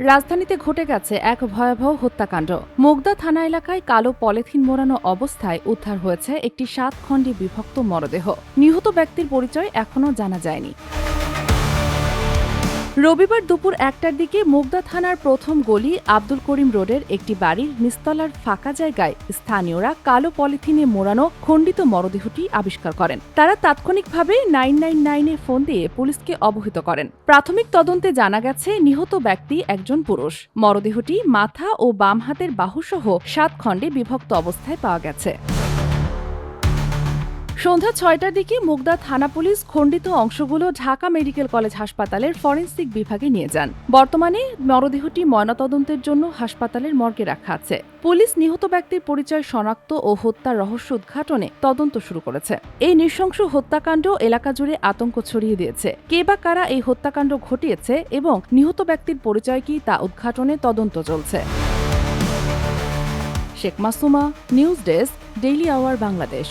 রাজধানীতে ঘটে গেছে এক ভয়াবহ হত্যাকাণ্ড। মুগদা থানা এলাকায় কালো পলিথিন মোড়ানো অবস্থায় উদ্ধার হয়েছে একটি ৭ খণ্ডে বিভক্ত মরদেহ। নিহত ব্যক্তির পরিচয় এখনও জানা যায়নি। রবিবার দুপুর ১টার দিকে মুগদা থানার প্রথম গলি আব্দুল করিম রোডের একটি বাড়ির নিচতলার ফাঁকা জায়গায় স্থানীয়রা কালো পলিথিনে মোড়ানো খণ্ডিত মরদেহটি আবিষ্কার করেন। তারা তাৎক্ষণিকভাবে 999-এ ফোন দিয়ে পুলিশকে অবহিত করেন। প্রাথমিক তদন্তে জানা গেছে নিহত ব্যক্তি একজন পুরুষ। মরদেহটি মাথা ও বাম হাতের বাহুসহ ৭ খণ্ডে বিভক্ত অবস্থায় পাওয়া গেছে। সন্ধ্যা ৬টার দিকে মুগদা থানা পুলিশ খণ্ডিত অংশগুলো ঢাকা মেডিকেল কলেজ হাসপাতালের ফরেনসিক বিভাগে নিয়ে যান। বর্তমানে মরদেহটি ময়নাতদন্তের জন্য হাসপাতালের মর্গে রাখা আছে। পুলিশ নিহত ব্যক্তির পরিচয় শনাক্ত ও হত্যার রহস্য উদ্ঘাটনে তদন্ত শুরু করেছে। এই নৃশংস হত্যাকাণ্ড এলাকা জুড়ে আতঙ্ক ছড়িয়ে দিয়েছে। কে বা কারা এই হত্যাকাণ্ড ঘটিয়েছে এবং নিহত ব্যক্তির পরিচয় কি তা উদ্ঘাটনে তদন্ত চলছে। Sheikh Masuma, news desk, daily our Bangladesh.